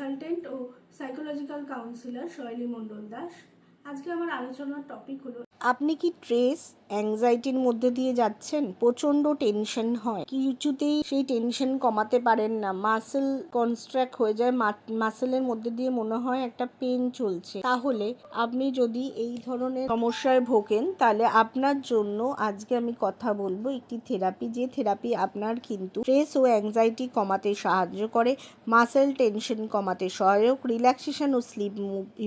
Consultant ও psychological councillor শৈলী মণ্ডল দাস। আজকে আমার আলোচনার টপিক হলো, আপনি কি স্ট্রেস অ্যাংজাইটির মধ্যে দিয়ে যাচ্ছেন? প্রচণ্ড টেনশন হয়, কিছুতেই সেই টেনশন কমাতে পারেন না, মাসেল কনস্ট্রাক্ট হয়ে যায়, মাসেলের মধ্যে দিয়ে মনে হয় একটা পেন চলছে। তাহলে আপনি যদি এই ধরনের সমস্যায় ভোগেন, তাহলে আপনার জন্য আজকে আমি কথা বলবো একটি থেরাপি, যে থেরাপি আপনার কিন্তু স্ট্রেস ও অ্যাংজাইটি কমাতে সাহায্য করে, মাসেল টেনশন কমাতে সহায়ক, রিল্যাক্সেশন ও স্লিপ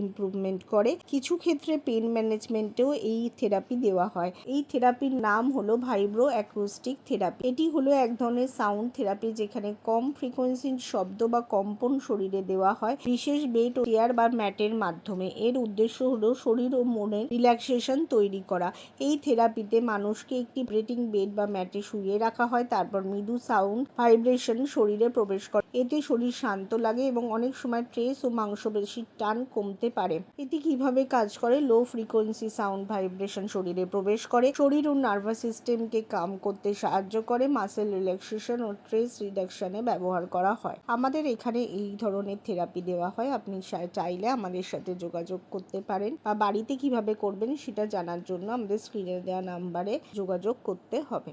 ইমপ্রুভমেন্ট করে, কিছু ক্ষেত্রে পেন ম্যানেজমেন্টেও এই থেরাপি দেওয়া হয়। এই থেরাপির নাম হলো ভাইব্রো অ্যাকুস্টিক থেরাপি। এটি হলো এক ধরনের সাউন্ড থেরাপি, যেখানে কম ফ্রিকোয়েন্সির শব্দ বা কম্পন শরীরে দেওয়া হয় বিশেষ বেড ও চেয়ার বা ম্যাটের মাধ্যমে। এর উদ্দেশ্য হলো শরীর ও মনের রিল্যাক্সেশন তৈরি করা। এই থেরাপিতে মানুষকে একটি ব্রেটিং বেড বা ম্যাটে শুইয়ে রাখা হয়, তারপর মৃদু সাউন্ড ভাইব্রেশন শরীরে প্রবেশ করে। এতে শরীর শান্ত লাগে এবং অনেক সময় স্ট্রেস ও মাংসপেশির টান কমতে পারে। এটি কিভাবে কাজ করে? লো ফ্রিকোয়েন্সি সাউন্ড ভাইব্রেশন শরীরে প্রবেশ করে, শরীর ও নার্ভাস সিস্টেমকে কাম করতে সাহায্য করে, মাসেল রিল্যাক্সেশন ও স্ট্রেস রিডাকশনে ব্যবহার করা হয়। আমাদের এখানে এই ধরনের থেরাপি দেওয়া হয়। আপনি চাইলে আমাদের সাথে যোগাযোগ করতে পারেন, বা বাড়িতে কিভাবে করবেন সেটা জানার জন্য আমাদের স্ক্রিনে দেওয়া নাম্বারে যোগাযোগ করতে হবে।